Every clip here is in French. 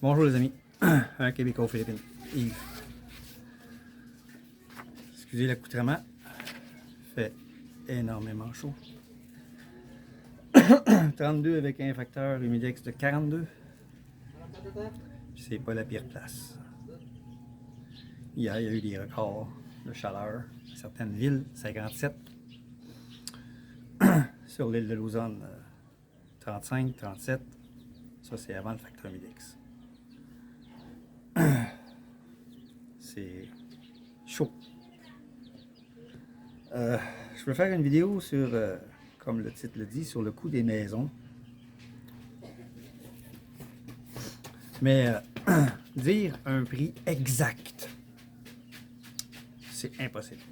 Bonjour les amis, un Québécois aux Philippines, Yves. Excusez l'accoutrement, il fait énormément chaud. 32 avec un facteur humidex de 42. C'est pas la pire place. Hier, il y a eu des records de chaleur. Certaines villes, 57. Sur l'île de Lausanne, 35, 37. Ça, c'est avant le facteur humidex. C'est chaud. Je vais faire une vidéo sur, comme le titre le dit, sur le coût des maisons. Mais dire un prix exact, c'est impossible.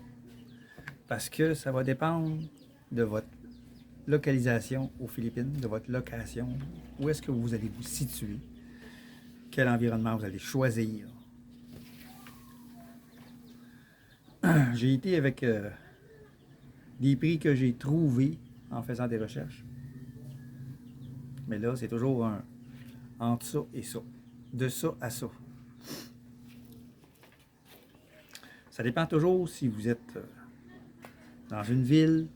Parce que ça va dépendre de votre localisation aux Philippines, de votre location, où est-ce que vous allez vous situer, quel environnement vous allez choisir. J'ai été avec des prix que j'ai trouvés en faisant des recherches. Mais là, c'est toujours entre ça et ça. De ça à ça. Ça dépend toujours si vous êtes dans une ville,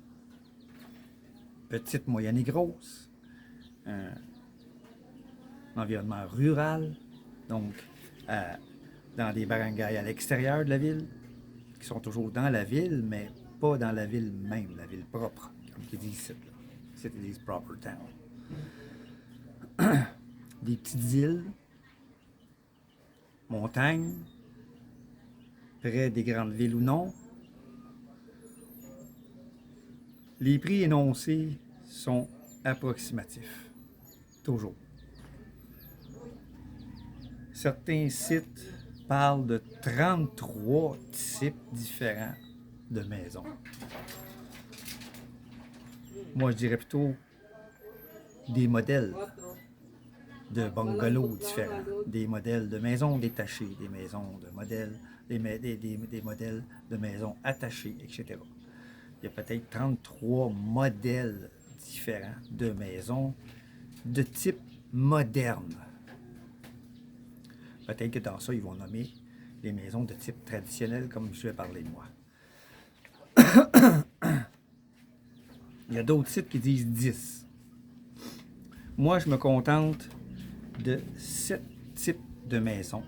petite, moyenne et grosse, un environnement rural, donc dans des barangays à l'extérieur de la ville, qui sont toujours dans la ville, mais pas dans la ville même, la ville propre, comme ils disent ici. Ici, ils disent proper town. Des petites îles, montagnes, près des grandes villes ou non. Les prix énoncés sont approximatifs, toujours. Certains sites parlent de 33 types différents de maisons. Moi, je dirais plutôt des modèles de bungalows différents, des modèles de maisons détachées, des maisons de modèles, des modèles de maisons attachées, etc. Il y a peut-être 33 modèles différents de maisons de type moderne. Peut-être que dans ça, ils vont nommer les maisons de type traditionnel, comme je vais parler de moi. Il y a d'autres sites qui disent 10. Moi, je me contente de 7 types de maisons.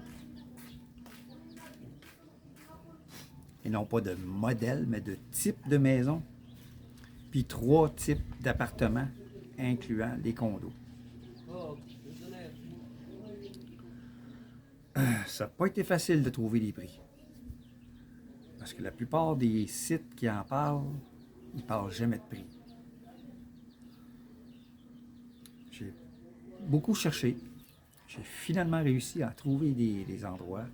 Et non pas de modèle, mais de type de maison. Puis 3 types d'appartements, incluant les condos. Ça n'a pas été facile de trouver les prix. Parce que la plupart des sites qui en parlent, ils ne parlent jamais de prix. J'ai beaucoup cherché. J'ai finalement réussi à trouver des endroits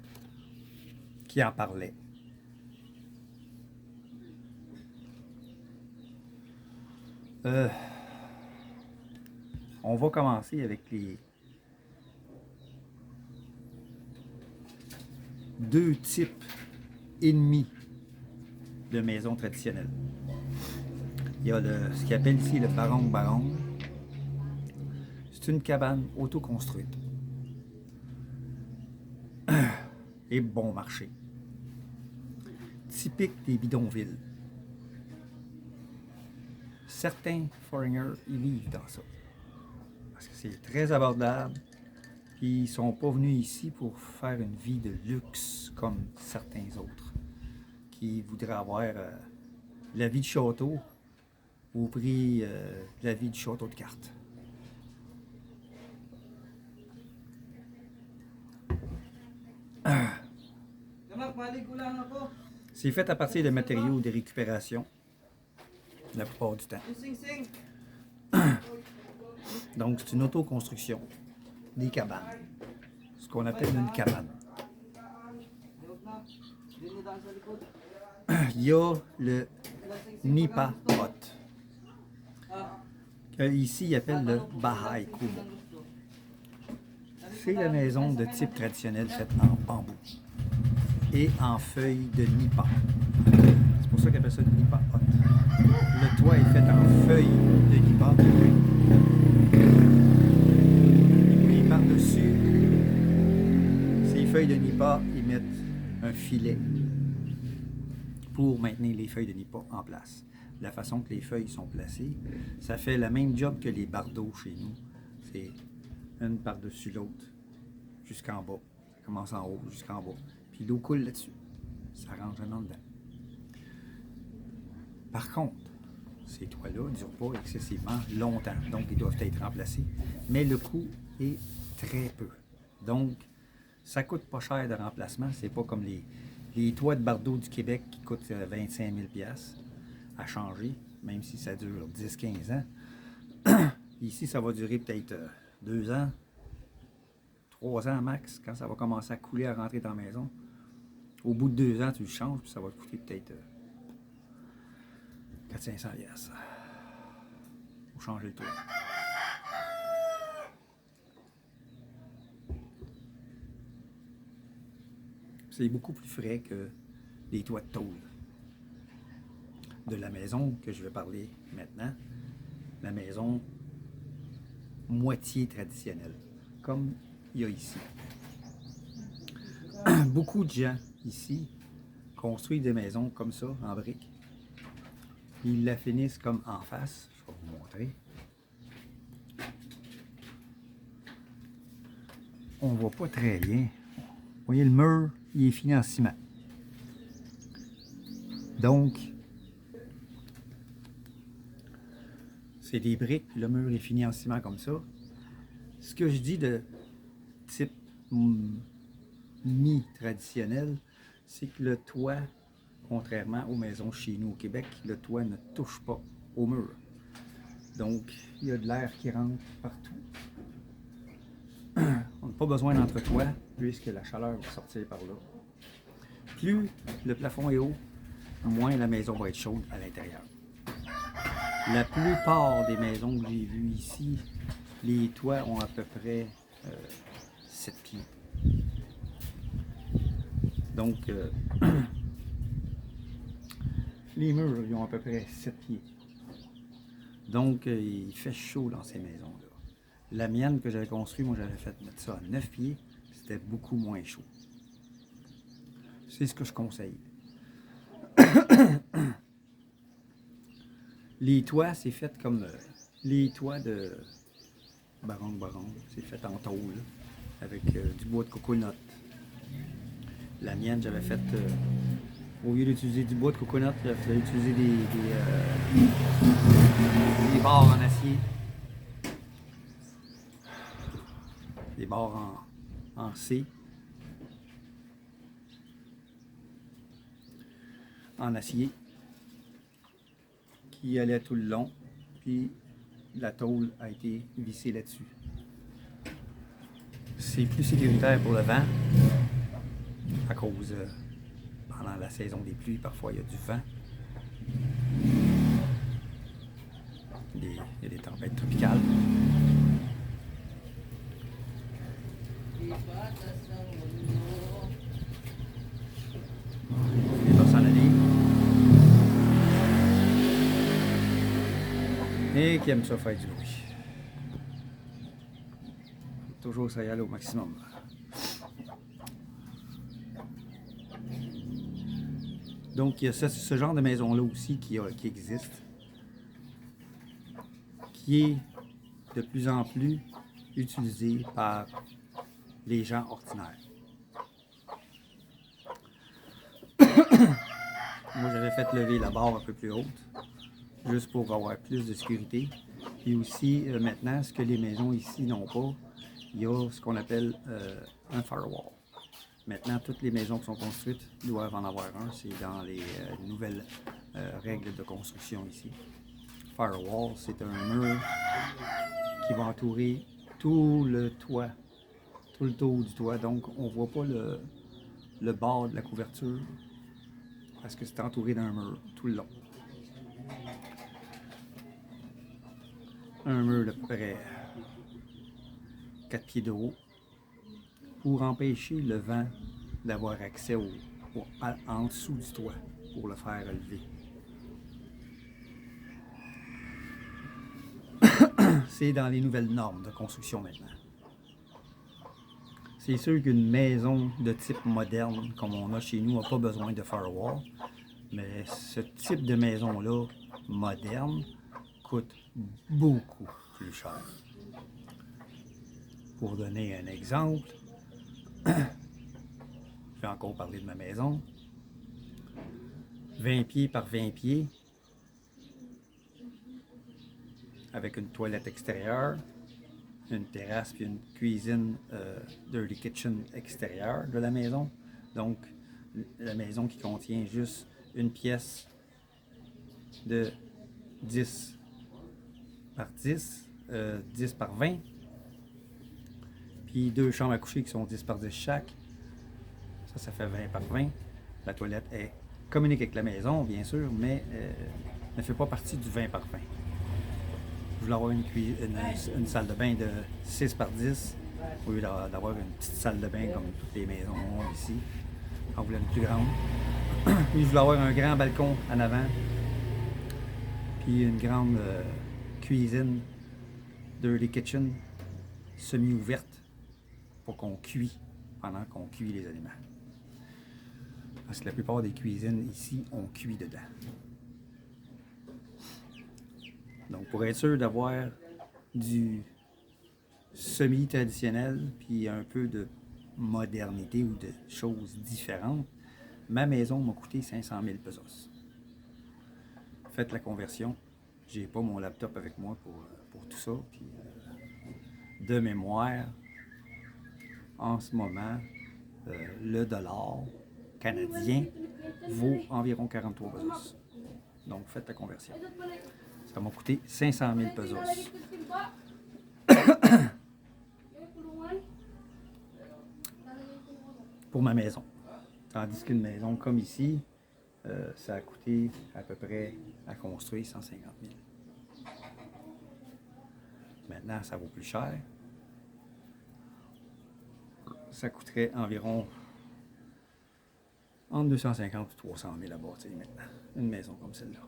qui en parlaient. On va commencer avec les 2 types ennemis de maisons traditionnelles. Il y a ce qu'ils appellent ici le barong-barong. C'est une cabane autoconstruite et bon marché. Typique des bidonvilles. Certains foreigners y vivent dans ça. Parce que c'est très abordable. Puis ils ne sont pas venus ici pour faire une vie de luxe comme certains autres qui voudraient avoir la vie de château au prix de la vie du château de cartes. C'est fait à partir de matériaux de récupération, la plupart du temps. Donc, c'est une autoconstruction des cabanes, ce qu'on appelle une cabane. Il y a le Nipa Hut, qu'ici ils appellent le Bahay Kubo. C'est la maison de type traditionnel faite en bambou et en feuilles de nipa. C'est pour ça qu'ils appellent ça le Nipa Hut. Le toit est fait en feuilles de nipa. Et par-dessus, feuilles de nipa, ils mettent un filet pour maintenir les feuilles de nipa en place. La façon que les feuilles sont placées, ça fait le même job que les bardeaux chez nous. C'est une par-dessus l'autre, jusqu'en bas. Ça commence en haut jusqu'en bas. Puis l'eau coule là-dessus. Ça rentre jamais dedans. Par contre, ces toits-là ne durent pas excessivement longtemps, donc ils doivent être remplacés. Mais le coût est très peu. Donc, ça coûte pas cher de remplacement. C'est pas comme les toits de bardeaux du Québec qui coûtent 25 000 $ à changer, même si ça dure 10-15 ans. Ici, ça va durer peut-être 2 ans, 3 ans max, quand ça va commencer à couler, à rentrer dans la maison. Au bout de 2 ans, tu le changes, puis ça va te coûter peut-être 400-500 $. Pour changer le toit. C'est beaucoup plus frais que les toits de tôle. De la maison que je vais parler maintenant, la maison moitié traditionnelle, comme il y a ici. Beaucoup de gens ici construisent des maisons comme ça, en briques. Ils la finissent comme en face. Je vais vous montrer. On ne voit pas très bien. Vous voyez, le mur, il est fini en ciment. Donc, c'est des briques, puis le mur est fini en ciment comme ça. Ce que je dis de type mi-traditionnel, c'est que le toit, contrairement aux maisons chez nous au Québec, le toit ne touche pas au mur. Donc, il y a de l'air qui rentre partout. On n'a pas besoin d'entretoit, puisque la chaleur va sortir par là. Plus le plafond est haut, moins la maison va être chaude à l'intérieur. La plupart des maisons que j'ai vues ici, les toits ont à peu près 7 pieds. Donc, les murs, ils ont à peu près 7 pieds. Donc, il fait chaud dans ces maisons-là. La mienne que j'avais construite, moi j'avais fait mettre ça à 9 pieds, c'était beaucoup moins chaud. C'est ce que je conseille. Les toits, c'est fait comme les toits de Barong. C'est fait en tôle, avec du bois de coconut. La mienne, j'avais fait, au lieu d'utiliser du bois de coconut, j'avais utilisé des barres en acier. Des barres en C. En acier. Qui allait tout le long. Puis la tôle a été vissée là-dessus. C'est plus sécuritaire pour le vent. À cause, pendant la saison des pluies, parfois il y a du vent. Il y a des tempêtes tropicales. Les va s'en aller. Et qui aime ça faire du bruit. Faut toujours ça y aller au maximum. Donc il y a ce genre de maison-là aussi qui existe, qui est de plus en plus utilisé par les gens ordinaires. Moi, j'avais fait lever la barre un peu plus haute, juste pour avoir plus de sécurité. Et aussi, maintenant, ce que les maisons ici n'ont pas, il y a ce qu'on appelle un firewall. Maintenant, toutes les maisons qui sont construites doivent en avoir un. C'est dans les nouvelles règles de construction ici. Firewall, c'est un mur qui va entourer tout le toit, tout le tour du toit. Donc, on ne voit pas le bord de la couverture parce que c'est entouré d'un mur tout le long. Un mur d'à peu près 4 pieds de haut pour empêcher le vent d'avoir accès en dessous du toit pour le faire lever. C'est dans les nouvelles normes de construction maintenant. C'est sûr qu'une maison de type moderne, comme on a chez nous, n'a pas besoin de firewall. Mais ce type de maison-là, moderne, coûte beaucoup plus cher. Pour donner un exemple, je vais encore parler de ma maison. 20 pieds par 20 pieds, avec une toilette extérieure, une terrasse puis une cuisine dirty kitchen extérieure de la maison. Donc, la maison qui contient juste une pièce de 10 par 10, 10 par 20, puis deux chambres à coucher qui sont 10 par 10 chaque. Ça fait 20 par 20. La toilette communique avec la maison, bien sûr, mais ne fait pas partie du 20 par 20. Je voulais avoir une salle de bain de 6 par 10 au lieu d'avoir une petite salle de bain comme toutes les maisons ont ici. On voulait une plus grande. Puis je voulais avoir un grand balcon en avant. Puis une grande cuisine, dirty kitchen, semi-ouverte pour qu'on cuit pendant qu'on cuit les aliments. Parce que la plupart des cuisines ici, on cuit dedans. Donc, pour être sûr d'avoir du semi-traditionnel, puis un peu de modernité ou de choses différentes, ma maison m'a coûté 500 000 pesos. Faites la conversion. J'ai pas mon laptop avec moi pour tout ça. Puis, de mémoire, en ce moment, le dollar canadien vaut environ 43 pesos. Donc, faites la conversion. Ça m'a coûté 500 000 pesos. Pour ma maison. Tandis qu'une maison comme ici, ça a coûté à peu près à construire 150 000. Maintenant, ça vaut plus cher. Ça coûterait environ entre 250 et 300 000 à bâtir maintenant. Une maison comme celle-là.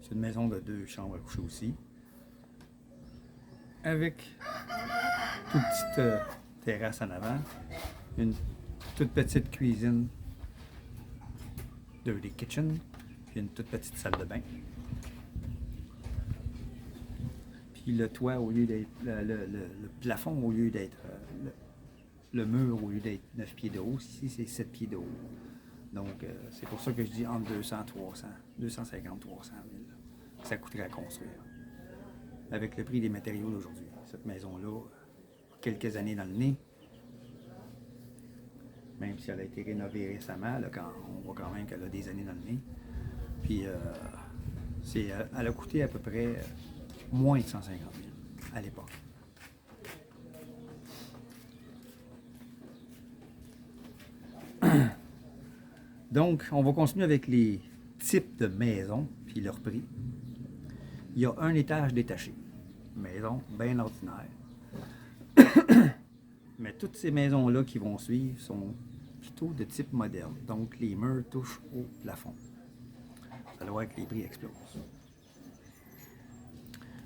C'est une maison de 2 chambres à coucher aussi. Avec toute petite terrasse en avant. Une toute petite cuisine dirty kitchen. Puis une toute petite salle de bain. Puis le toit, au lieu d'être le plafond, au lieu d'être le mur, au lieu d'être 9 pieds de haut, ici c'est 7 pieds de haut. Donc c'est pour ça que je dis entre 200 300, 250 300 000. Ça coûterait à construire. Avec le prix des matériaux d'aujourd'hui. Cette maison-là, quelques années dans le nez, même si elle a été rénovée récemment, là, on voit quand même qu'elle a des années dans le nez. Puis elle a coûté à peu près moins de 150 000 à l'époque. Donc, on va continuer avec les types de maisons puis leur prix. Il y a un étage détaché. Maison bien ordinaire. Mais toutes ces maisons-là qui vont suivre sont plutôt de type moderne. Donc, les murs touchent au plafond. Ça doit être que les prix explosent.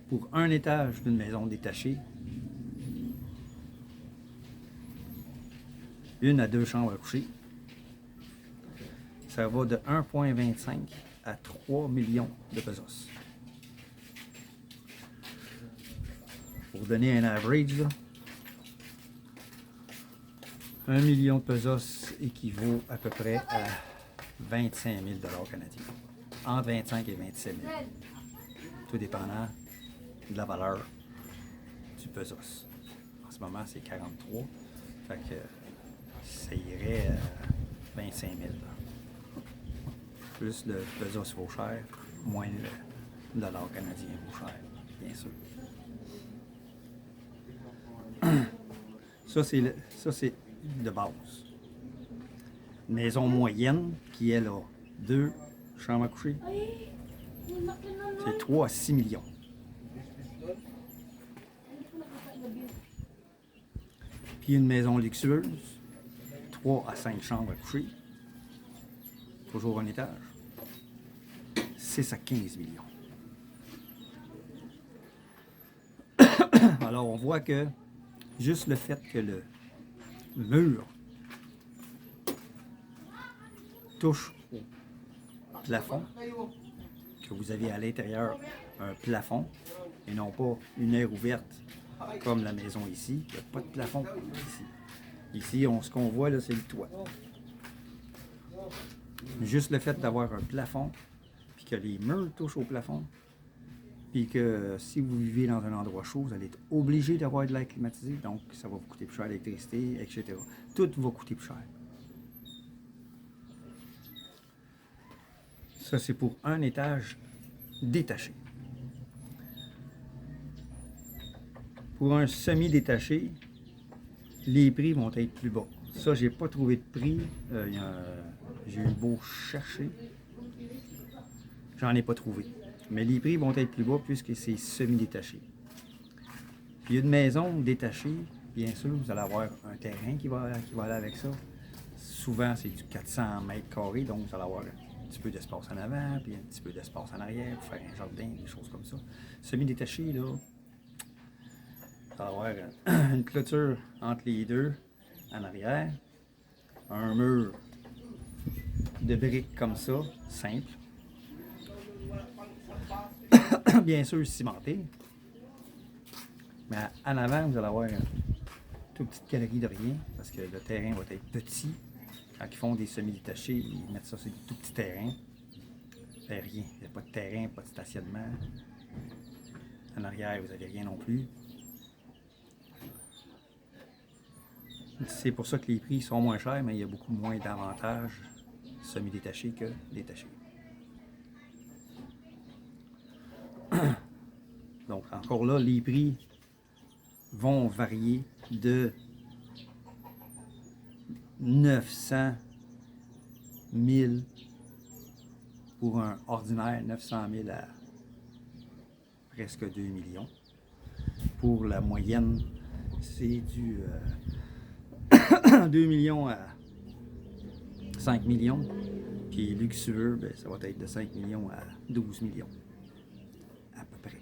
Pour un étage d'une maison détachée, une à 2 chambres à coucher, ça va de 1,25 à 3 millions de pesos. Pour donner un average, là, 1 million de pesos équivaut à peu près à 25 000 $ canadiens. Entre 25 et 27 000. Tout dépendant de la valeur du pesos. En ce moment, c'est 43. Fait que ça irait à 25 000. Plus le pesos vaut cher, moins le dollar canadien vaut cher, bien sûr. Ça, c'est de base. Une maison moyenne qui, elle, a 2 chambres à coucher, c'est 3 à 6 millions. Puis une maison luxueuse, 3 à 5 chambres à coucher, toujours un étage, 6 à 15 millions. Alors on voit que juste le fait que mur touche au plafond, que vous avez à l'intérieur un plafond et non pas une aire ouverte comme la maison ici. Il n'y a pas de plafond ici. Ici, ce qu'on voit, là, c'est le toit. Juste le fait d'avoir un plafond, puis que les murs touchent au plafond, puis que si vous vivez dans un endroit chaud, vous allez être obligé d'avoir de l'air climatisé, donc ça va vous coûter plus cher l'électricité, etc. Tout va coûter plus cher. Ça, c'est pour un étage détaché. Pour un semi-détaché, les prix vont être plus bas. Ça, j'ai pas trouvé de prix. J'ai eu beau chercher. J'en ai pas trouvé. Mais les prix vont être plus bas puisque c'est semi-détaché. Puis une maison détachée, bien sûr, vous allez avoir un terrain qui va aller avec ça. Souvent, c'est du 400 mètres carrés, donc vous allez avoir un petit peu d'espace en avant, puis un petit peu d'espace en arrière pour faire un jardin, des choses comme ça. Semi-détaché, là, vous allez avoir une clôture entre les deux en arrière, un mur de briques comme ça, simple. Bien sûr cimenté. Mais en avant, vous allez avoir une toute petite galerie de rien, parce que le terrain va être petit. Quand ils font des semi-détachés, ils mettent ça sur des tout petits terrains. Ben, rien. Il n'y a pas de terrain, pas de stationnement. En arrière, vous n'avez rien non plus. C'est pour ça que les prix sont moins chers, mais il y a beaucoup moins d'avantages semi-détachés que détachés. Donc, encore là, les prix vont varier de 900 000 pour un ordinaire, 900 000 à presque 2 millions. Pour la moyenne, c'est du 2 millions à 5 millions. Puis luxueux, ben, ça va être de 5 millions à 12 millions. À peu près.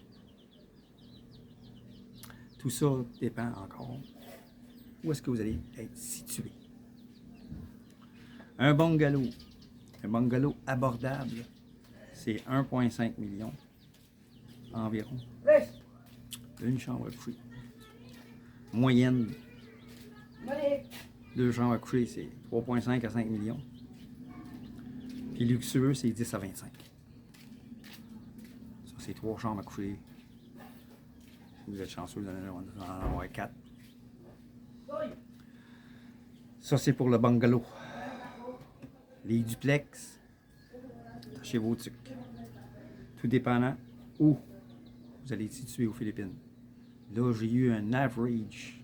Tout ça dépend encore où est-ce que vous allez être situé. Un bungalow abordable, c'est 1,5 million environ. Une chambre à coucher. Moyenne, 2 chambres à coucher, c'est 3,5 à 5 millions. Puis luxueux, c'est 10 à 25. Ça, c'est 3 chambres à coucher. Si vous êtes chanceux, vous allez en avoir 4. Ça, c'est pour le bungalow. Les duplex, attachez vos trucs. Tout dépendant où vous allez être situé aux Philippines. Là, j'ai eu un average,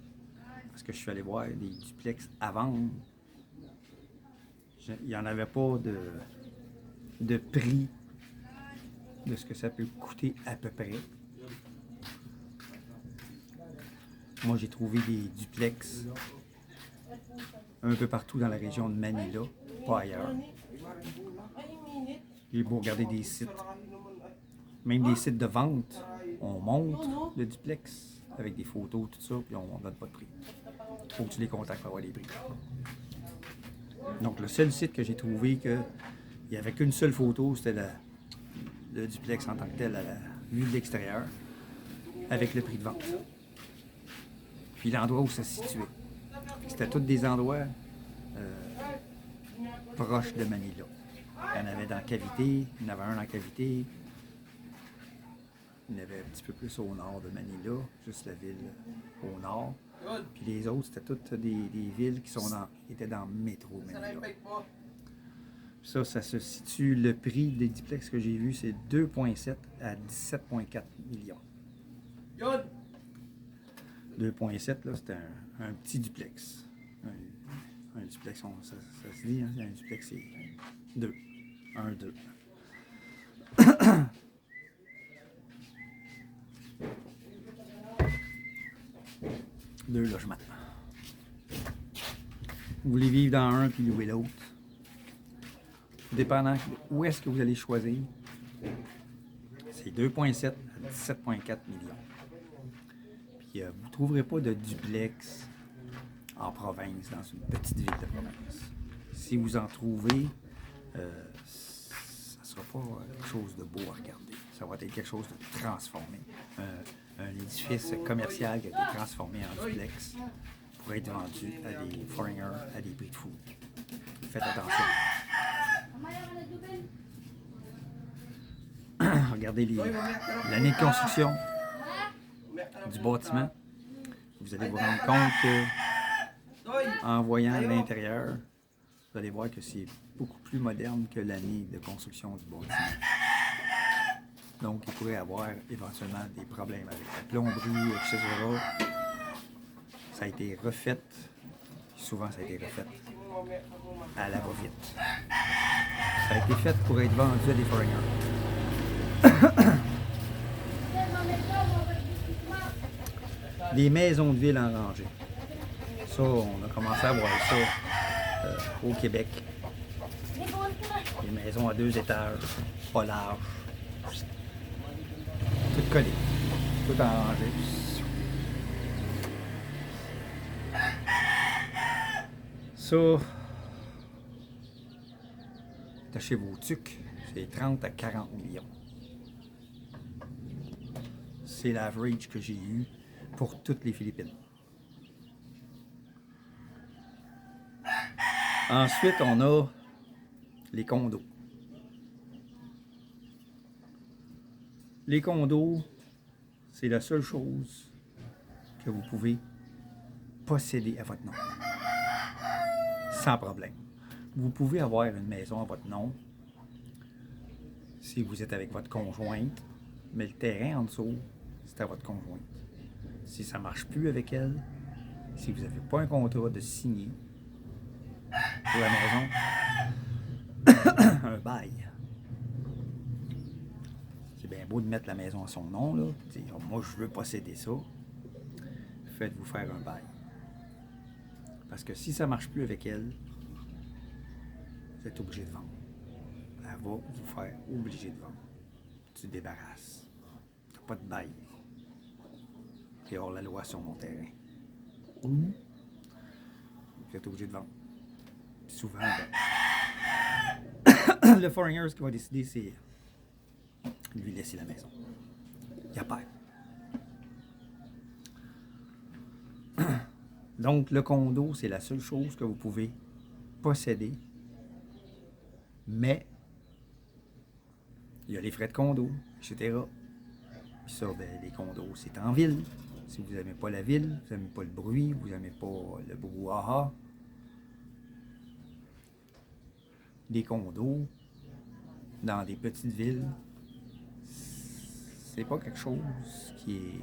parce que je suis allé voir des duplex à vendre. Il n'y en avait pas de prix de ce que ça peut coûter à peu près. Moi, j'ai trouvé des duplex un peu partout dans la région de Manila, pas ailleurs. J'ai beau regarder des sites, même des sites de vente, on montre le duplex avec des photos, tout ça, puis on ne donne pas de prix. Il faut que tu les contactes pour avoir les prix. Donc, le seul site que j'ai trouvé qu'il n'y avait qu'une seule photo, c'était le duplex en tant que tel, à la vue de l'extérieur, avec le prix de vente. Puis l'endroit où ça se situait. C'était tous des endroits proches de Manila. Il y en avait dans Cavite, il y en avait un dans Cavite, il y en avait un petit peu plus au nord de Manila, juste la ville au nord. Puis les autres, c'était toutes des villes qui étaient dans le métro Manila. Ça se situe, le prix des duplex que j'ai vu, c'est 2,7 à 17,4 millions. 2,7, là, c'était un petit duplex. Un duplex, ça se dit, hein? Un duplex, c'est 2. 1, 2. Deux logements. Vous voulez vivre dans un puis louer l'autre. Dépendant où est-ce que vous allez choisir, c'est 2,7 à 17,4 millions. Puis vous ne trouverez pas de duplex en province, dans une petite ville de province. Si vous en trouvez, ça ne sera pas quelque chose de beau à regarder. Ça va être quelque chose de transformé. Un édifice commercial qui a été transformé en duplex pour être vendu à des foreigners à des prix de fou. Faites attention. Regardez l'année de construction du bâtiment. Vous allez vous rendre compte que, en voyant l'intérieur, vous allez voir que c'est beaucoup plus moderne que l'année de construction du bâtiment. Donc, il pourrait y avoir éventuellement des problèmes avec la plomberie, etc. Ça a été refait. Souvent, ça a été refait à la va-vite. Ça a été fait pour être vendu à des foreigners. Des maisons de ville en rangée. Ça, on a commencé à voir ça au Québec. Des maisons à 2 étages, pas larges. Tout collé, tout en rangée. Ça, tâchez vos tucs, c'est 30 à 40 millions. C'est l'average que j'ai eu pour toutes les Philippines. Ensuite, on a les condos. Les condos, c'est la seule chose que vous pouvez posséder à votre nom. Sans problème. Vous pouvez avoir une maison à votre nom si vous êtes avec votre conjointe, mais le terrain en dessous, c'est à votre conjointe. Si ça ne marche plus avec elle, si vous n'avez pas un contrat de signer pour la maison, un bail. C'est bien beau de mettre la maison à son nom, là, dire moi je veux posséder ça. Faites-vous faire un bail. Parce que si ça ne marche plus avec elle, vous êtes obligé de vendre. Elle va vous faire obligé de vendre. Tu te débarrasses. Tu n'as pas de bail. Tu es hors la loi sur mon terrain. Ou vous êtes obligé de vendre. Puis souvent, ben, le foreigner, ce qu'il va décider, c'est lui laisser la maison. Il a peur. Donc, le condo, c'est la seule chose que vous pouvez posséder. Mais, il y a les frais de condo, etc. Puis ça, ben, les condos, c'est en ville. Si vous n'aimez pas la ville, vous n'aimez pas le bruit, vous n'aimez pas le brouhaha, des condos dans des petites villes, c'est pas quelque chose qui est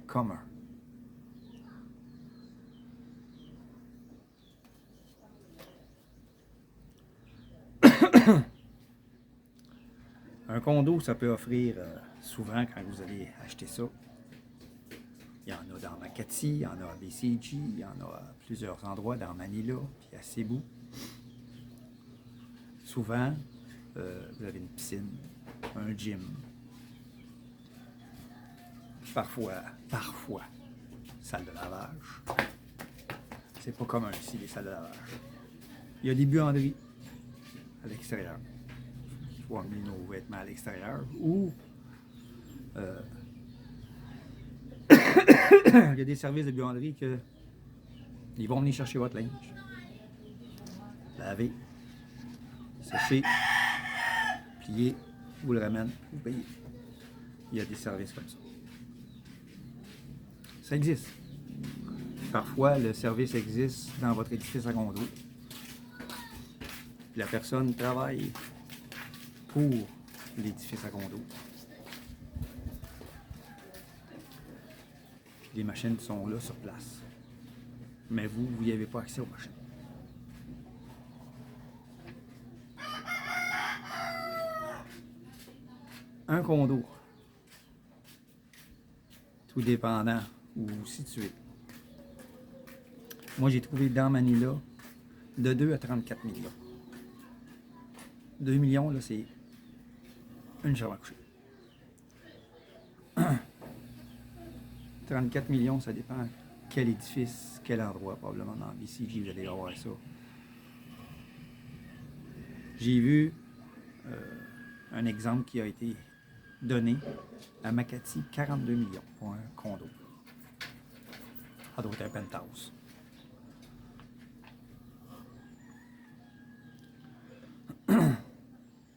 commun. Un condo, ça peut offrir souvent quand vous allez acheter ça. Il y en a dans Makati, il y en a à BCG, il y en a à plusieurs endroits, dans Manila, puis à Cebu. Souvent, vous avez une piscine, un gym. Parfois, salle de lavage. C'est pas commun ici, les salles de lavage. Il y a des buanderies à l'extérieur. Il faut emmener nos vêtements à l'extérieur. Ou il y a des services de buanderie que ils vont venir chercher votre linge, laver, sécher, plier, vous le ramènent, vous payez. Il y a des services comme ça. Ça existe. Parfois, le service existe dans votre édifice à condo. Puis la personne travaille pour l'édifice à condo. Les machines sont là sur place. Mais vous n'y avez pas accès aux machines. Un condo, tout dépendant où vous vous situez. Moi, j'ai trouvé dans Manila de 2 à 34 millions. 2 millions, là, c'est une chambre à coucher. 34 millions, ça dépend quel édifice, quel endroit, probablement dans BCG, vous allez avoir ça. J'ai vu un exemple qui a été donné à Makati, 42 millions pour un condo. Ça doit être un penthouse.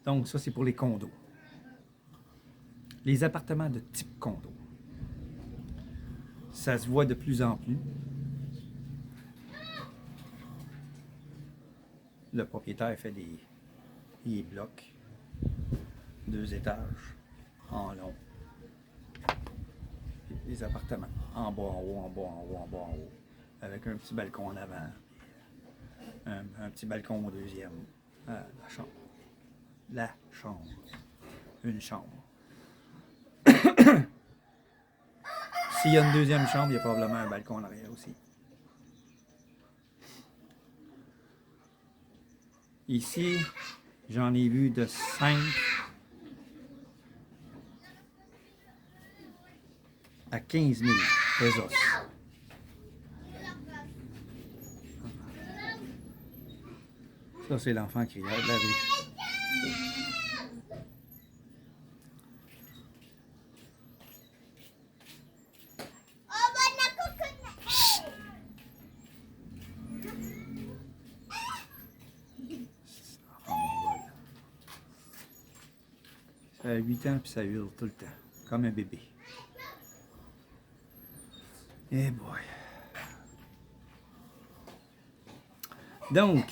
Donc, ça, c'est pour les condos. Les appartements de type condo. Ça se voit de plus en plus. Le propriétaire fait des blocs, 2 étages, en long. Des appartements, en bas, en haut, en bas, en haut, en bas, en haut. Avec un petit balcon en avant. Un petit balcon au deuxième. La chambre. La chambre. Une chambre. S'il y a une deuxième chambre, il y a probablement un balcon en arrière aussi. Ici, j'en ai vu de 5 à 15 000 pesos. Ça, c'est l'enfant qui regarde la rue. Ça a 8 ans puis ça hurle tout le temps, comme un bébé. Eh boy. Donc,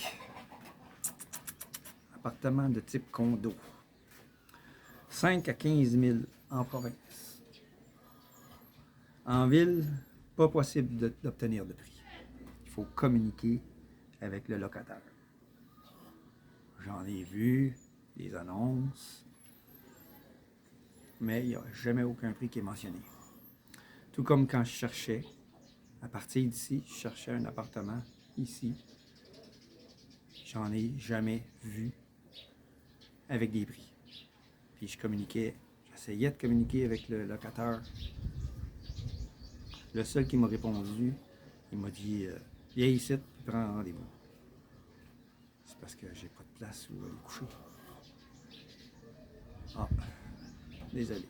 appartement de type condo. 5 à 15 000 en province. En ville, pas possible d'obtenir de prix. Il faut communiquer avec le locataire. J'en ai vu des annonces, mais il n'y a jamais aucun prix qui est mentionné. Tout comme quand je cherchais, à partir d'ici, je cherchais un appartement ici. J'en ai jamais vu avec des prix. Puis j'essayais de communiquer avec le locataire. Le seul qui m'a répondu, il m'a dit viens ici, prends un rendez-vous. C'est parce que j'ai pas de place où aller coucher. Ah, désolé.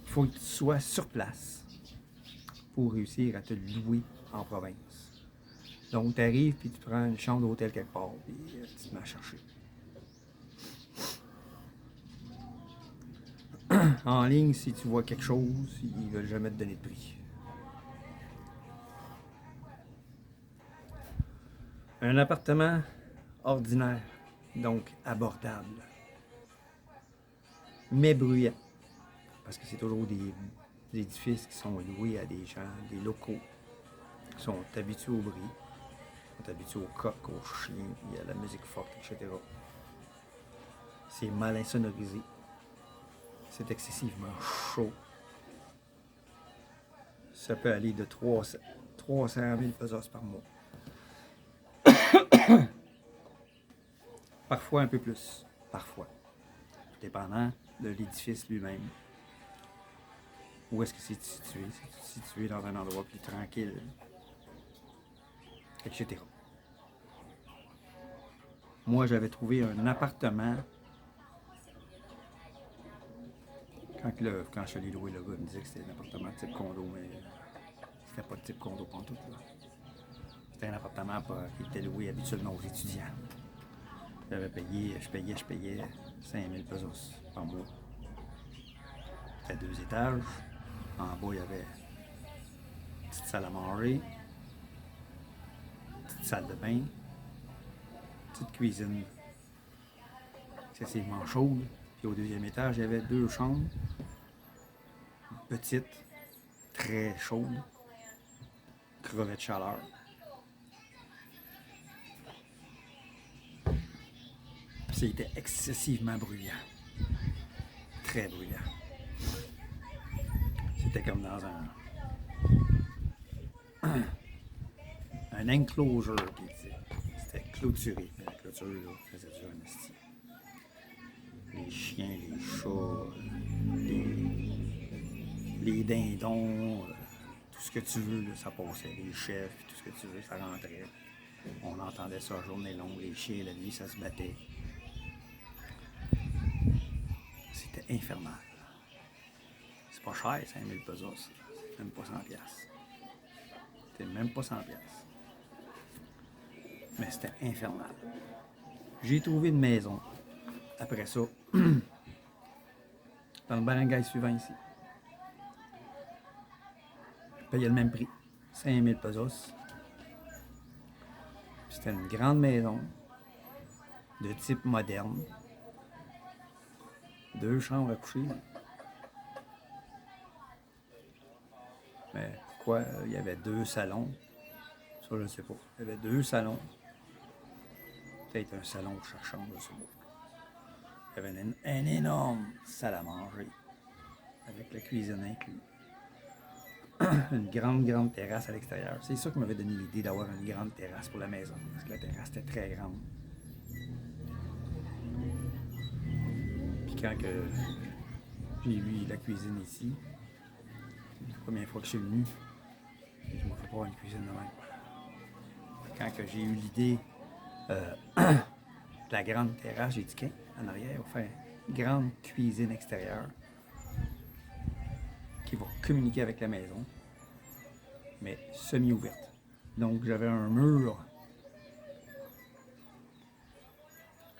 Il faut que tu sois sur place pour réussir à te louer en province. Donc, tu arrives puis tu prends une chambre d'hôtel quelque part, puis tu te mets à chercher. En ligne, si tu vois quelque chose, ils ne veulent jamais te donner de prix. Un appartement ordinaire, donc abordable, mais bruyant, parce que c'est toujours des édifices qui sont loués à des gens, des locaux, qui sont habitués au bruit, qui sont habitués aux coqs, aux chiens, puis à la musique forte, etc. C'est mal insonorisé. C'est excessivement chaud. Ça peut aller de 300 000 pesos par mois. Parfois un peu plus. Parfois. Tout dépendant de l'édifice lui-même. Où est-ce que c'est situé? C'est situé dans un endroit plus tranquille. Etc. Moi, j'avais trouvé un appartement. Quand je suis allé louer, le gars me disait que c'était un appartement de type condo, mais c'était pas de type condo pantoute, là. C'était un appartement qui était loué habituellement aux étudiants. Je payais 5 000 pesos par mois. C'était 2 étages. En bas, il y avait une petite salle à manger, une petite salle de bain, une petite cuisine excessivement chaude. Puis au 2e étage, il y avait 2 chambres, petites, très chaudes, crevées de chaleur. C'était excessivement bruyant. Très bruyant. C'était comme dans un enclosure, c'était clôturé. La clôture, là, faisait du honesty. Les chiens, les chats, les dindons, tout ce que tu veux, là, ça passait. Les chefs, tout ce que tu veux, ça rentrait. On entendait ça journée longue, les chiens, la nuit, ça se battait. C'était infernal. C'est pas cher, 5000 pesos. C'est même pas 100 piastres. C'était même pas 100 piastres. Mais c'était infernal. J'ai trouvé une maison. Après ça, dans le barangay suivant ici. Je payais le même prix. 5000 pesos. C'était une grande maison de type moderne. 2 chambres à coucher. Mais pourquoi il y avait 2 salons? Ça, je ne sais pas. Il y avait 2 salons. Peut-être un salon pour chaque chambre, je ne sais pas. Il y avait une énorme salle à manger. Avec la cuisine inclue. Une grande terrasse à l'extérieur. C'est ça qui m'avait donné l'idée d'avoir une grande terrasse pour la maison. Parce que la terrasse était très grande. Puis quand que j'ai vu la cuisine ici, la première fois que je suis venu, je ne me fais pas une cuisine de même. Quand que j'ai eu l'idée de la grande terrasse, j'ai dit qu'en arrière, on va faire une grande cuisine extérieure qui va communiquer avec la maison, mais semi-ouverte. Donc j'avais un mur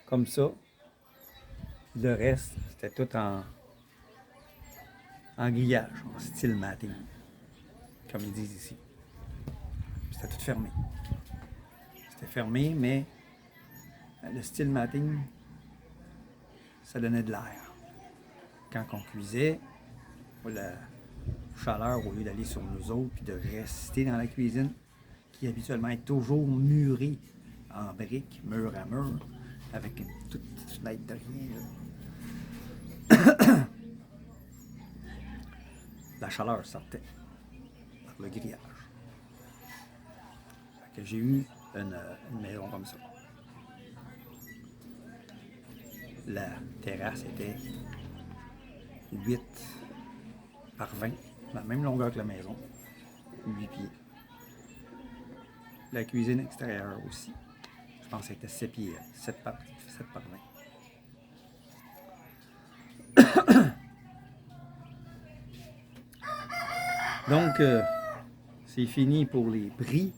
comme ça. Le reste, c'était tout en grillage, en style matting, comme ils disent ici. C'était tout fermé. C'était fermé, mais le style matting, ça donnait de l'air. Quand on cuisait, la chaleur, au lieu d'aller sur nous autres puis de rester dans la cuisine, qui habituellement est toujours murée en briques, mur à mur, avec une toute petite fenêtre de rien. La chaleur sortait par le grillage. Fait que j'ai eu une maison comme ça. La terrasse était 8 par 20, la même longueur que la maison, 8 pieds. La cuisine extérieure aussi, je pense que c'était 7 pieds, 7 par 20. Donc, c'est fini pour les prix,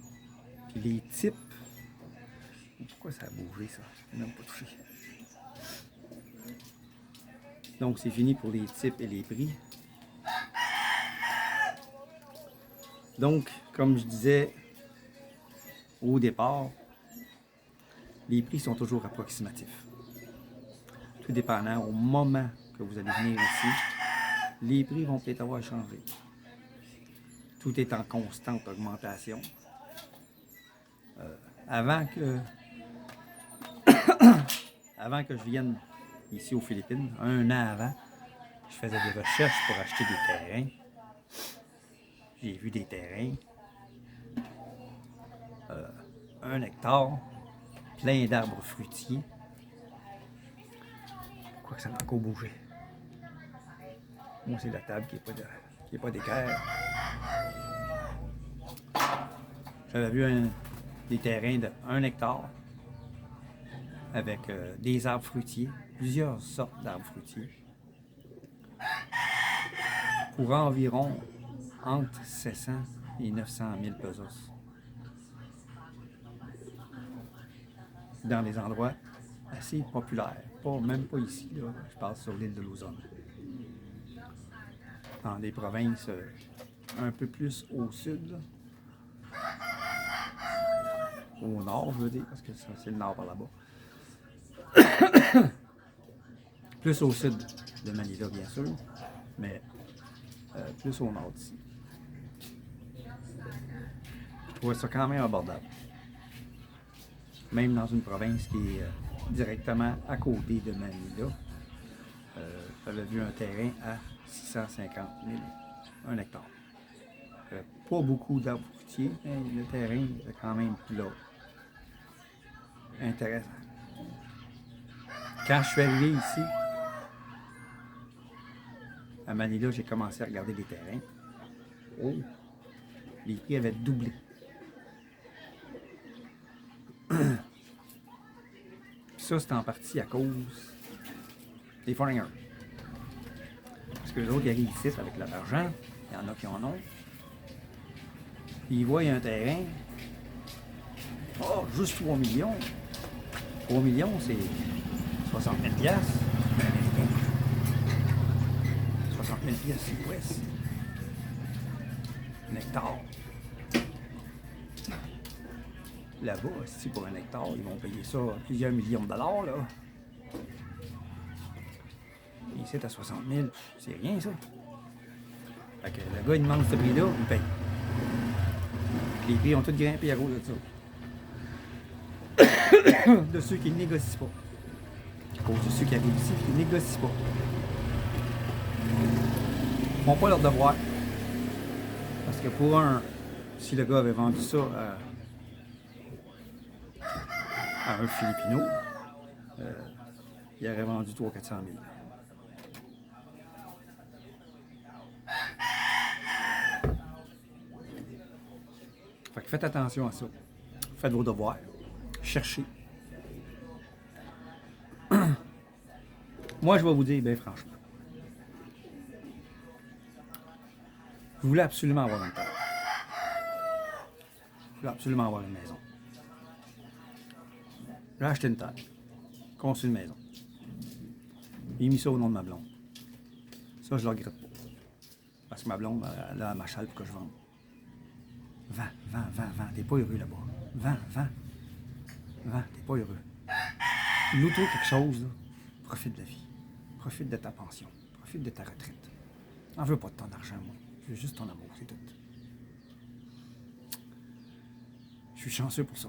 puis les types. Pourquoi ça a bougé ça? Je n'ai même pas touché. Donc, c'est fini pour les types et les prix. Donc, comme je disais au départ, les prix sont toujours approximatifs. Tout dépendant au moment que vous allez venir ici, les prix vont peut-être avoir changé. Tout est en constante augmentation. Avant que je vienne ici aux Philippines, 1 an avant, je faisais des recherches pour acheter des terrains. J'ai vu des terrains, 1 hectare, plein d'arbres fruitiers. Pourquoi que ça m'a encore bougé? Moi, c'est la table qui n'est pas d'équerre. J'avais vu des terrains de 1 hectare avec des arbres fruitiers, plusieurs sortes d'arbres fruitiers, pour environ entre 700 et 900 000 pesos. Dans des endroits assez populaires, même pas ici, là, je parle sur l'île de Luzon. Dans des provinces un peu plus au sud, là. Au nord, je veux dire, parce que ça, c'est le nord par là-bas. Plus au sud de Manila, bien sûr, mais plus au nord d'ici. Je trouvais ça quand même abordable. Même dans une province qui est directement à côté de Manila, j'avais vu un terrain à 650 000, 1 hectare. Pas beaucoup d'arbres fruitiers, mais le terrain est quand même plat. Intéressant. Quand je suis arrivé ici, à Manila, j'ai commencé à regarder des terrains. Oh! Les prix avaient doublé. Ça, c'est en partie à cause des foreigners. Parce que les autres, ils arrivent ici avec leur argent. Il y en a qui en ont. Puis ils voient un terrain. Oh, juste 3 millions. 3 millions, c'est 60 000 piastres. 60 000 piastres, c'est quoi, c'est un hectare. Là-bas, si pour un hectare, ils vont payer ça à plusieurs millions de dollars, là. Et ici, à 60 000, c'est rien, ça. Fait que le gars, il demande ce prix-là, il paye. Les prix ont tous grimpé à cause de ça. De ceux qui ne négocient pas. À cause de ceux qui arrivent ici qui ne négocient pas. Ils font pas leur devoir. Parce que pour un, si le gars avait vendu ça à un Filipino, il aurait vendu 300 000 400 000. Fait que faites attention à ça. Faites vos devoirs. Cherchez. Moi, je vais vous dire, bien franchement, vous voulez absolument avoir une terre. Vous voulez absolument avoir une maison. J'ai acheté une terre. Conçu une maison. J'ai mis ça au nom de ma blonde. Ça, je ne le regrette pas. Parce que ma blonde, elle a ma chale pour que je vende. Vends. T'es pas heureux là-bas. Vends. T'es pas heureux. Loue-toi quelque chose, là. Profite de la vie. Profite de ta pension. Profite de ta retraite. J'en veux pas de ton argent, moi. Je veux juste ton amour, c'est tout. Je suis chanceux pour ça.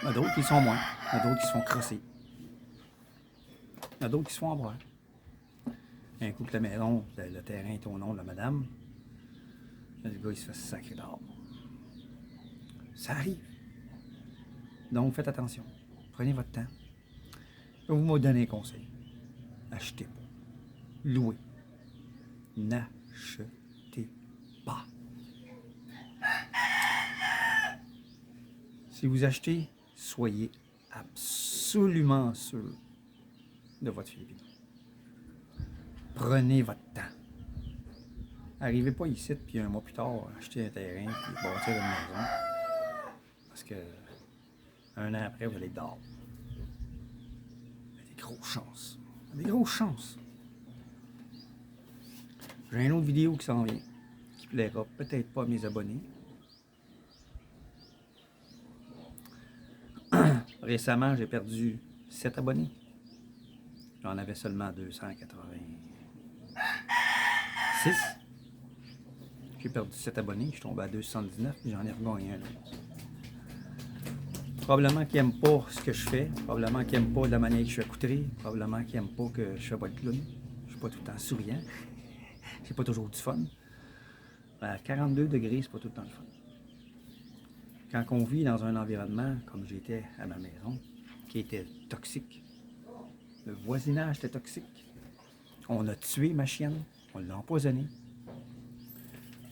Il y en a d'autres qui sont moins. Il y en a d'autres qui se font crosser. Il y en a d'autres qui se font avoir. Un coup que la maison, le terrain est au nom de la madame, le gars, il se fait sacrer dehors. Ça arrive. Donc, faites attention. Prenez votre temps. Je vais vous donner un conseil. Achetez pas. Louez. N'achetez pas. Si vous achetez, soyez absolument sûr de votre Philippine. Prenez votre temps. Arrivez pas ici, puis un mois plus tard, acheter un terrain, puis bâtir une maison. Parce que un an après, vous allez être dehors. Il y a des grosses chances. Des grosses chances. J'ai une autre vidéo qui s'en vient, qui plaira peut-être pas à mes abonnés. Récemment, j'ai perdu 7 abonnés. J'en avais seulement 286. J'ai perdu 7 abonnés, je suis tombé à 219, puis j'en ai regagné un autre. Probablement qu'ils n'aiment pas ce que je fais, probablement qu'ils n'aiment pas la manière que je suis accoutré, probablement qu'ils n'aiment pas que je fais pas le clown. Je suis pas tout le temps souriant. J'ai pas toujours du fun. À 42 degrés, c'est pas tout le temps le fun. Quand on vit dans un environnement, comme j'étais à ma maison, qui était toxique, le voisinage était toxique, on a tué ma chienne, on l'a empoisonnée,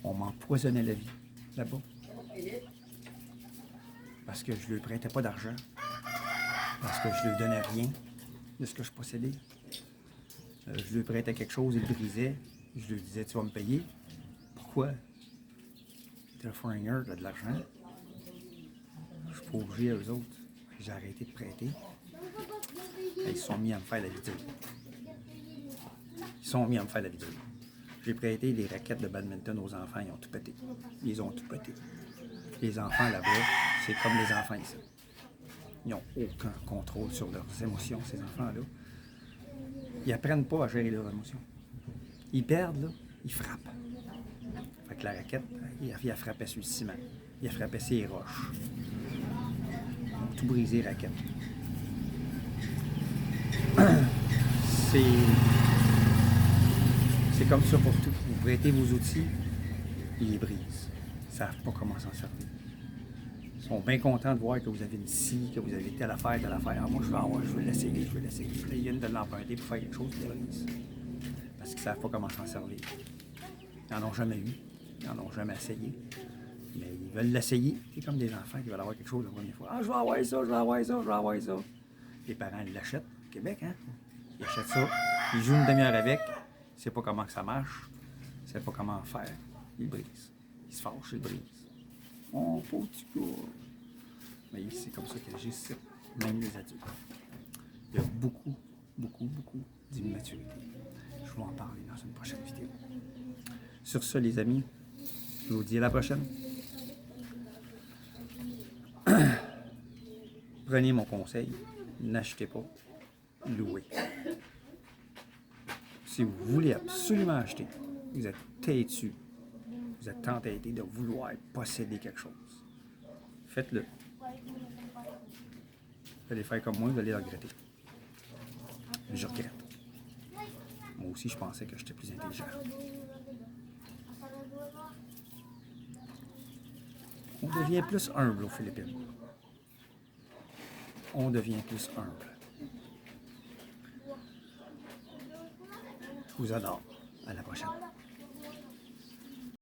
on m'empoisonnait la vie là-bas. Parce que je lui prêtais pas d'argent, parce que je lui donnais rien de ce que je possédais. Je lui prêtais quelque chose, il le brisait, je lui disais, tu vas me payer. Pourquoi? T'es un foreigner, tu as de l'argent. Je suis pas obligé à eux autres. J'ai arrêté de prêter. Et ils se sont mis à me faire la vidéo. J'ai prêté des raquettes de badminton aux enfants, ils ont tout pété. Ils ont tout pété. Les enfants là-bas, c'est comme les enfants ici. Ils n'ont aucun contrôle sur leurs émotions, ces enfants-là. Ils n'apprennent pas à gérer leurs émotions. Ils perdent, là, ils frappent. Fait que la raquette, il a frappé sur le ciment. Il a frappé sur les roches. Ils ont tout brisé, raquette. C'est comme ça pour tout. Vous prêtez vos outils, ils les brisent. Ils ne savent pas comment s'en servir. Ils sont bien contents de voir que vous avez une scie, que vous avez telle affaire. Ah, moi, je veux l'essayer. Puis là, ils viennent de l'emprunter pour faire quelque chose, ils le brisent. Parce qu'ils ne savent pas comment s'en servir. Ils n'en ont jamais eu. Ils n'en ont jamais essayé. Mais ils veulent l'essayer. C'est comme des enfants qui veulent avoir quelque chose la première fois. Ah, je vais avoir ça, je vais avoir ça, je vais avoir ça. Les parents, ils l'achètent. Au Québec, hein? Ils achètent ça. Ils jouent une demi-heure avec. Ils ne savent pas comment que ça marche. Ils ne savent pas comment faire. Ils brisent. Ils se fâchent, ils brisent. Oh, pauvre petit gars. Mais c'est comme ça qu'ils agissent, même les adultes. Il y a beaucoup d'immaturité. Je vais en parler dans une prochaine vidéo. Sur ce, les amis, je vous dis à la prochaine. Prenez mon conseil, n'achetez pas, louez. Si vous voulez absolument acheter, vous êtes têtu, vous êtes entêté de vouloir posséder quelque chose, faites-le. Vous allez faire comme moi, vous allez le regretter. Je regrette. Moi aussi, je pensais que j'étais plus intelligent. On devient plus humble aux Philippines. On devient plus humble. Je vous adore. À la prochaine.